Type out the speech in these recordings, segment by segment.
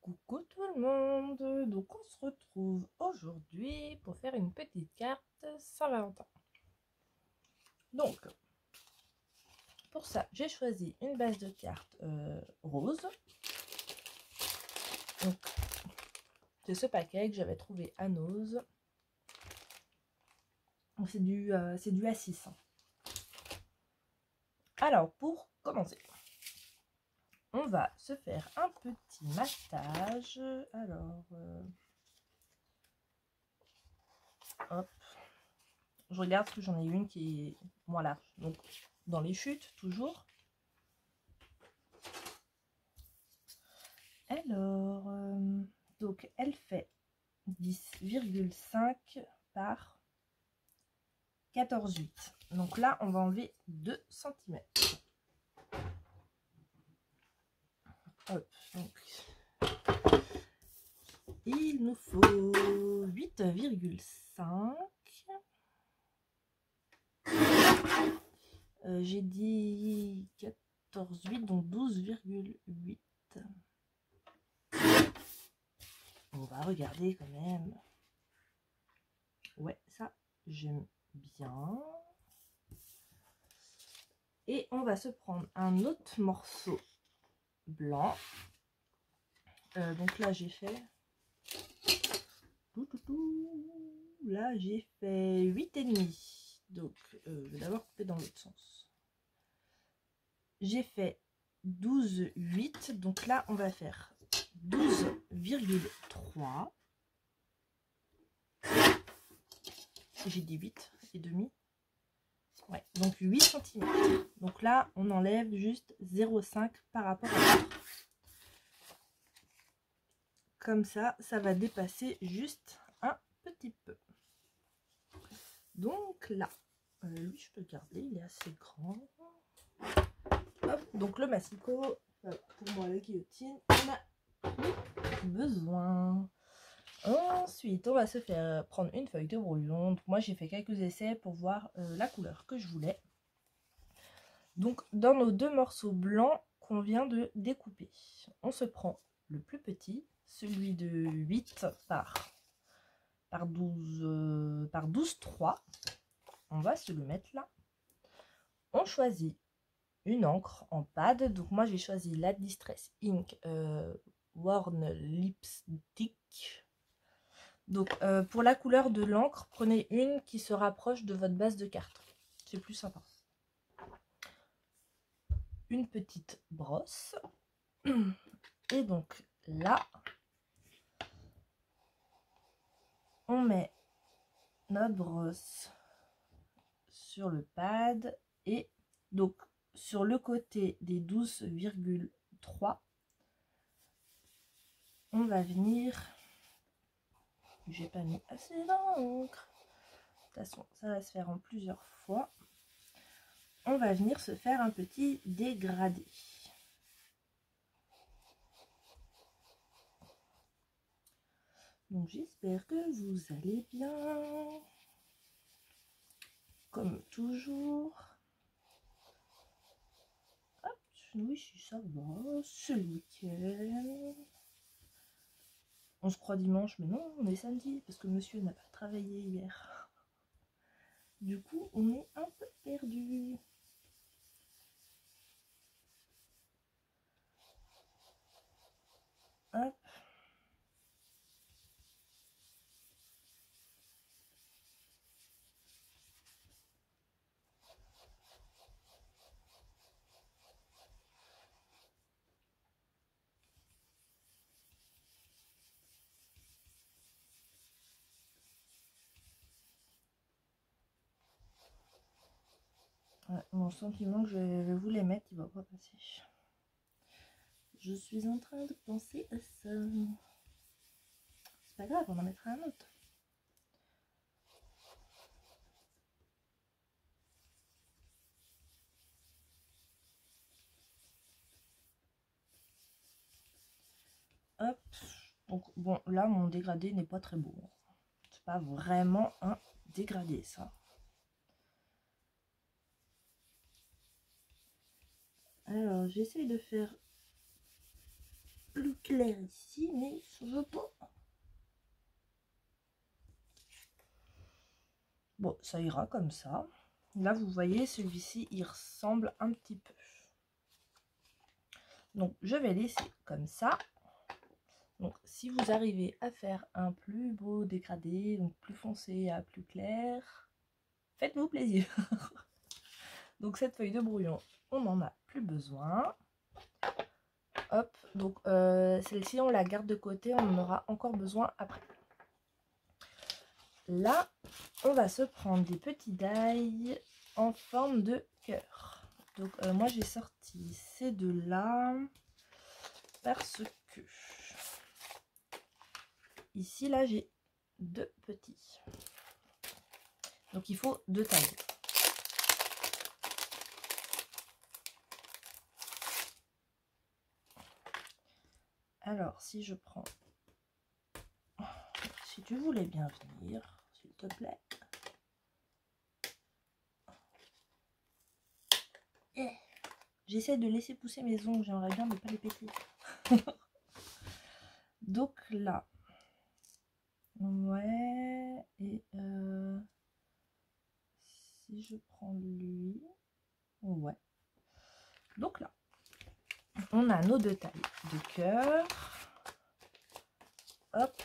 Coucou tout le monde, donc on se retrouve aujourd'hui pour faire une petite carte Saint-Valentin. Donc pour ça j'ai choisi une base de cartes rose. Donc c'est ce paquet que j'avais trouvé à Nose. C'est du A6. Alors pour commencer, on va se faire un petit massage. Alors hop, je regarde parce que j'en ai une qui est moins large, donc dans les chutes toujours. Alors donc elle fait 10,5 par 14,8. Donc là on va enlever 2 cm. Hop, donc il nous faut 8,5. J'ai dit 14,8, donc 12,8. On va regarder quand même. Ouais, ça j'aime bien. Et on va se prendre un autre morceau blanc. Donc là j'ai fait là j'ai fait 8,5. Donc je vais d'abord couper dans l'autre sens. J'ai fait 12,8. Donc là on va faire 12,3. J'ai dit 8 et demi. Ouais, donc 8 cm. Donc là on enlève juste 0,5 par rapport à l'autre. Comme ça, ça va dépasser juste un petit peu. Donc là, lui je peux le garder, il est assez grand. Hop, donc le massicot, pour moi la guillotine, on a besoin. Ensuite, on va se faire prendre une feuille de brouillon. Donc, moi j'ai fait quelques essais pour voir la couleur que je voulais. Donc dans nos deux morceaux blancs qu'on vient de découper, on se prend le plus petit, celui de 8 par 12,3. On va se le mettre là. On choisit une encre en pad. Donc moi j'ai choisi la Distress Ink Worn Lipstick. Donc pour la couleur de l'encre, prenez une qui se rapproche de votre base de carte. C'est plus sympa. Une petite brosse. Et donc là, on met notre brosse sur le pad. Et donc sur le côté des 12,3, on va venir... J'ai pas mis assez d'encre. De toute façon, ça va se faire en plusieurs fois. On va venir se faire un petit dégradé. Donc j'espère que vous allez bien. Comme toujours. Hop, oui, ça va. C'est le week-end. On se croit dimanche, mais non, on est samedi parce que monsieur n'a pas travaillé hier. Du coup, on est un peu perdu. Hop. Ouais, mon sentiment que je vais vous les mettre, il va pas passer. Je suis en train de penser à ça. C'est pas grave, on en mettra un autre. Hop. Donc bon, là mon dégradé n'est pas très beau. C'est pas vraiment un dégradé ça. Alors j'essaye de faire le clair ici, mais je veux pas. Bon, ça ira comme ça. Là, vous voyez, celui-ci, il ressemble un petit peu. Donc, je vais laisser comme ça. Donc, si vous arrivez à faire un plus beau dégradé, donc plus foncé à plus clair, faites-vous plaisir. Donc, cette feuille de brouillon, on n'en a plus besoin. Hop, donc celle-ci, on la garde de côté, on en aura encore besoin après. Là, on va se prendre des petits die en forme de cœur. Donc, moi, j'ai sorti ces deux-là parce que ici, là, j'ai deux petits. Donc, il faut deux tailles. Alors, si je prends... Si tu voulais bien venir, s'il te plaît. J'essaie de laisser pousser mes ongles, j'aimerais bien ne pas les péter. Donc là, ouais, et si je prends lui, ouais. Donc là, on a nos deux tailles de cœur. Hop,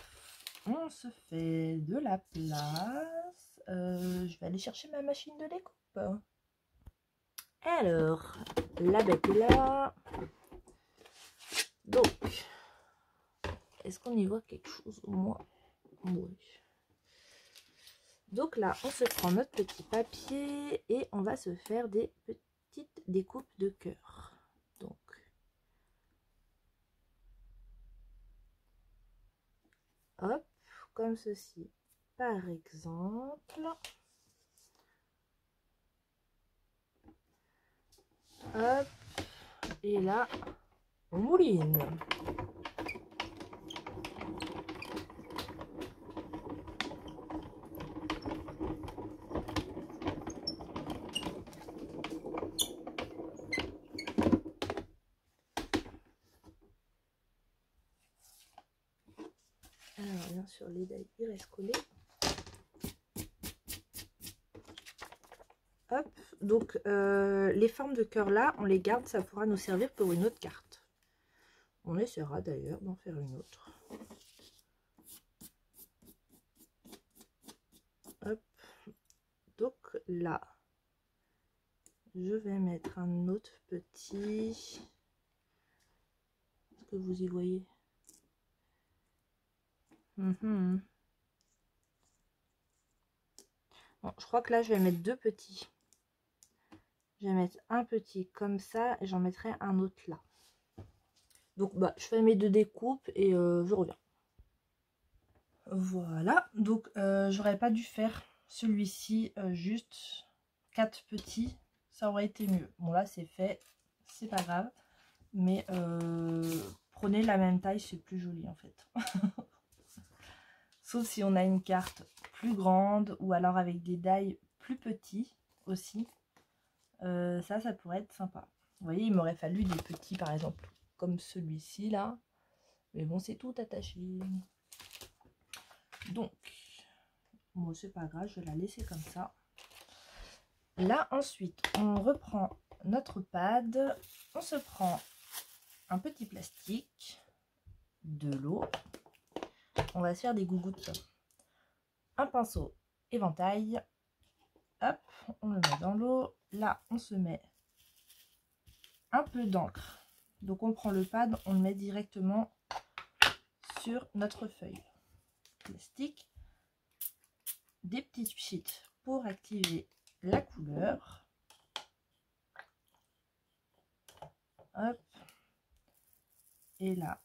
on se fait de la place. Je vais aller chercher ma machine de découpe. Alors, la bête est là. Donc, est-ce qu'on y voit quelque chose au moins? Oui. Donc là, on se prend notre petit papier et on va se faire des petites découpes de cœur. Donc, hop, comme ceci, par exemple. Hop, et là, on mouline. Alors, bien sûr, les dailles, ils restent collés. Hop, donc les formes de cœur là, on les garde, ça pourra nous servir pour une autre carte. On essaiera d'ailleurs d'en faire une autre. Hop, donc là, je vais mettre un autre petit. Est-ce que vous y voyez? Bon, je crois que là, je vais mettre deux petits. Je vais mettre un petit comme ça et j'en mettrai un autre là. Donc, bah, je fais mes deux découpes et je reviens. Voilà, donc j'aurais pas dû faire celui-ci juste 4 petits, ça aurait été mieux. Bon là c'est fait, c'est pas grave, mais prenez la même taille, c'est plus joli en fait. Sauf si on a une carte plus grande ou alors avec des die plus petits aussi, ça pourrait être sympa. Vous voyez, il m'aurait fallu des petits par exemple comme celui-ci là, mais bon c'est tout attaché. Donc, bon, c'est pas grave, je vais la laisser comme ça. Là, ensuite, on reprend notre pad. On se prend un petit plastique, de l'eau. On va se faire des gougouttes. Un pinceau éventail. Hop, on le met dans l'eau. Là, on se met un peu d'encre. Donc, on prend le pad, on le met directement sur notre feuille. Plastique. Des petites sheets pour activer la couleur. Hop. Et là,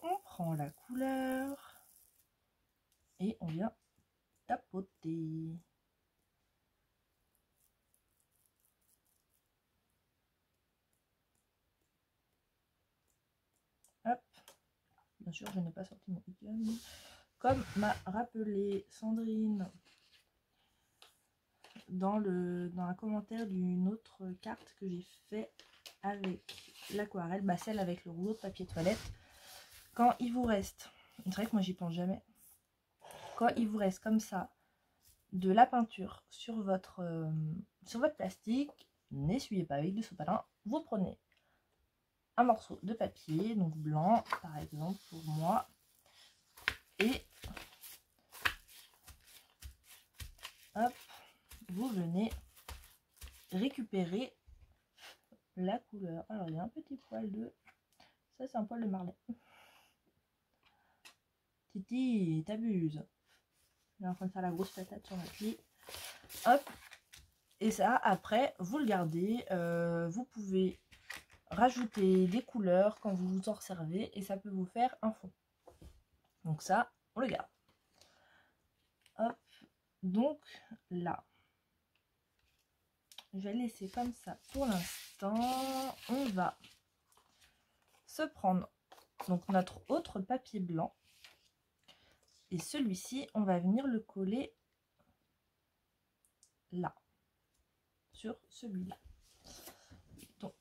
on prend la couleur et on vient tapoter. Hop. Bien sûr, je n'ai pas sorti mon icône. Comme m'a rappelé Sandrine dans un commentaire d'une autre carte que j'ai fait avec l'aquarelle, bah celle avec le rouleau de papier toilette. Quand il vous reste, c'est vrai que moi j'y pense jamais, quand il vous reste comme ça de la peinture sur votre plastique, n'essuyez pas avec du sopalin, vous prenez un morceau de papier, donc blanc par exemple pour moi, et hop, vous venez récupérer la couleur. Alors il y a un petit poil de... Ça c'est un poil de marlet. Titi, t'abuses. On est en train de faire la grosse patate sur notre lit. Hop. Et ça, après, vous le gardez. Vous pouvez rajouter des couleurs quand vous vous en servez. Et ça peut vous faire un fond. Donc ça, on le garde. Hop. Donc là, je vais laisser comme ça pour l'instant. On va se prendre donc notre autre papier blanc. Et celui-ci, on va venir le coller là, sur celui-là. Donc,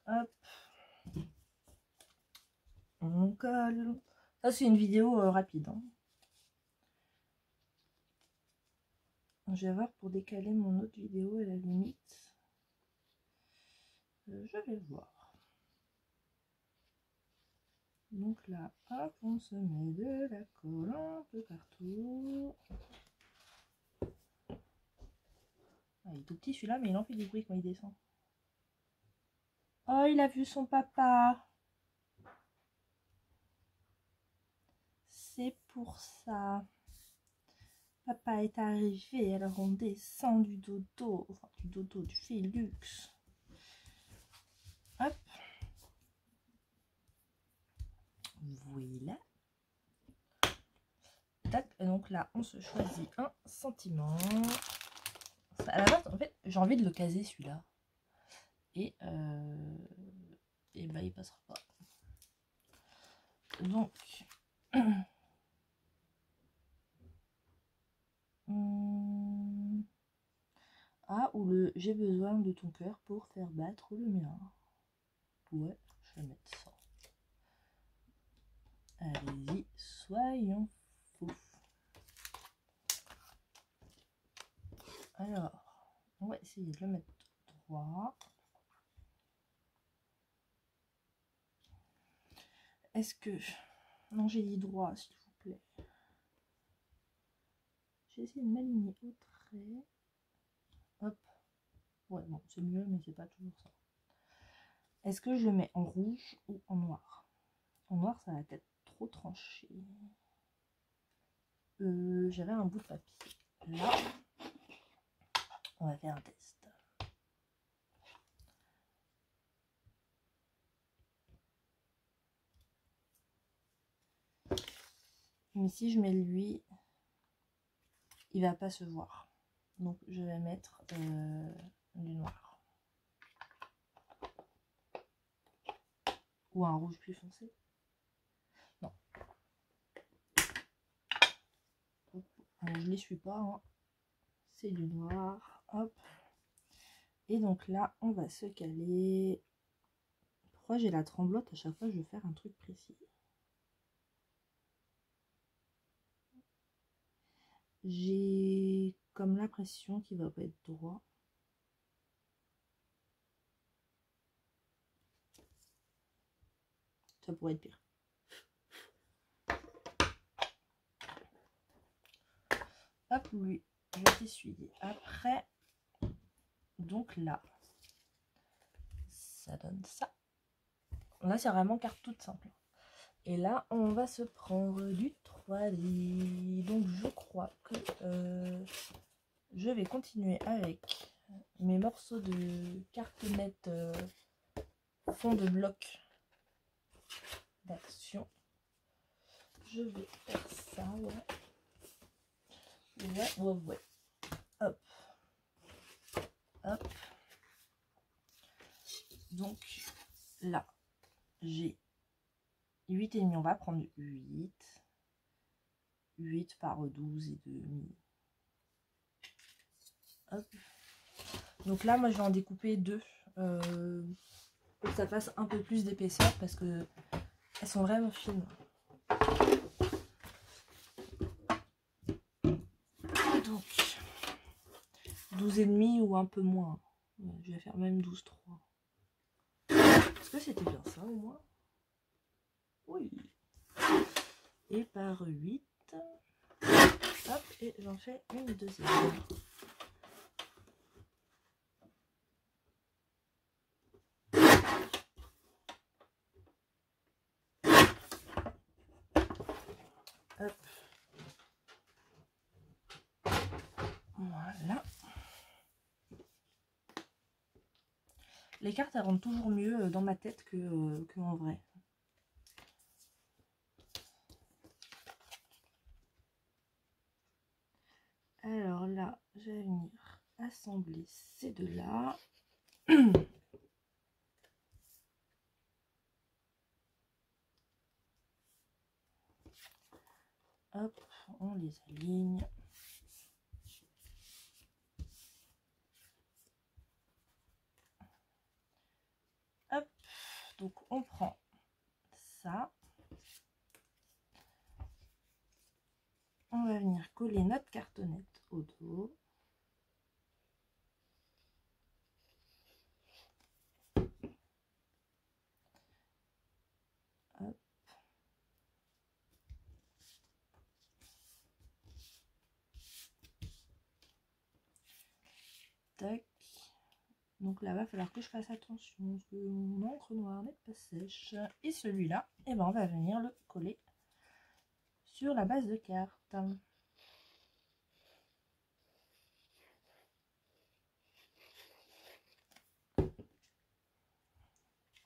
hop, on colle. Ça, c'est une vidéo rapide. Hein. Je vais voir pour décaler mon autre vidéo à la limite. Je vais voir. Donc là, hop, on se met de la colle un peu partout. Ah, il est tout petit celui-là, mais il en fait du bruit quand il descend. Oh, il a vu son papa. C'est pour ça. Papa est arrivé, alors on descend du dodo. Enfin, du dodo du Félix. Hop. Voilà. Tac. Et donc là, on se choisit un sentiment. À la base, en fait, j'ai envie de le caser celui-là. Et bah, il passera pas. Donc, ah, ou le j'ai besoin de ton cœur pour faire battre le mien. Ouais, je vais mettre ça. Allez-y, soyons fous. Alors, on va essayer de le mettre droit. Est-ce que... Non, j'ai dit droit, s'il vous plaît. J'ai essayé de m'aligner au trait. Hop. Ouais, bon, c'est mieux, mais c'est pas toujours ça. Est-ce que je le mets en rouge ou en noir? En noir, ça va être trop tranché. J'avais un bout de papier. Là, on va faire un test. Mais si je mets lui, il va pas se voir. Donc je vais mettre du noir. Ou un rouge plus foncé. Non. Je les suis pas. Hein. C'est du noir. Hop. Et donc là, on va se caler. Pourquoi j'ai la tremblote? À chaque fois, je veux faire un truc précis. J'ai comme l'impression qu'il va pas être droit. Ça pourrait être pire. Hop, lui, je vais t'essuyer. Après, donc là, ça donne ça. Là, c'est vraiment carte toute simple. Et là, on va se prendre du 3D. Donc, je crois que je vais continuer avec mes morceaux de cartonnette fond de bloc d'action. Je vais faire ça, ouais. Ouais. Hop. Hop. Donc, là, j'ai 8,5. On va prendre 8. 8 par 12,5. Hop. Donc là, moi, je vais en découper deux. pour que ça fasse un peu plus d'épaisseur parce que elles sont vraiment fines. Donc 12,5 ou un peu moins. Je vais faire même 12,3. Est-ce que c'était bien ça au moins? Oui. Et par 8. Hop, et j'en fais une deuxième. Hop. Voilà. Les cartes, elles rendent toujours mieux dans ma tête que en vrai. Alors là, je vais venir assembler ces deux-là. Hop, on les aligne. Hop, donc on prend ça. On va venir coller notre cartonnette au dos. Hop. Tac. Donc là, va falloir que je fasse attention parce que mon encre noire n'est pas sèche. Et celui-là, eh ben, on va venir le coller sur la base de carte.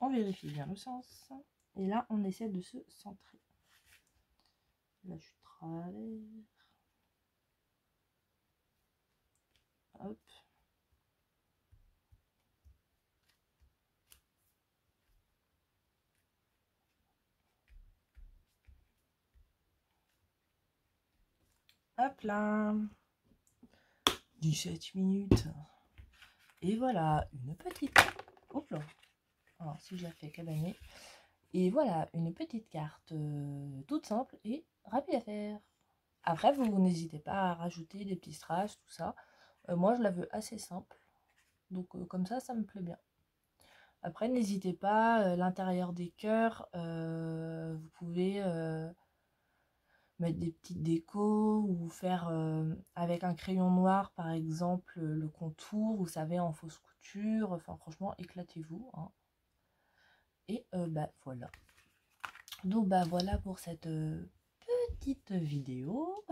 On vérifie bien le sens. Et là, on essaie de se centrer. Là, je travers. Hop. Hop là. 17 minutes. Et voilà, une petite... Hop là. Alors, si je la fais cabaner. Et voilà, une petite carte toute simple et rapide à faire. Après, vous n'hésitez pas à rajouter des petits strass, tout ça. Moi, je la veux assez simple. Donc, comme ça me plaît bien. Après, n'hésitez pas, l'intérieur des cœurs, vous pouvez mettre des petites décos ou faire avec un crayon noir, par exemple, le contour, vous savez, en fausse couture. Enfin, franchement, éclatez-vous. Hein. Et bah, voilà. Donc, bah, voilà pour cette petite vidéo.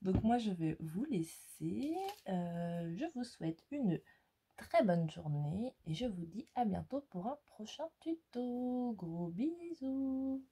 Donc moi je vais vous laisser, je vous souhaite une très bonne journée et je vous dis à bientôt pour un prochain tuto. Gros bisous.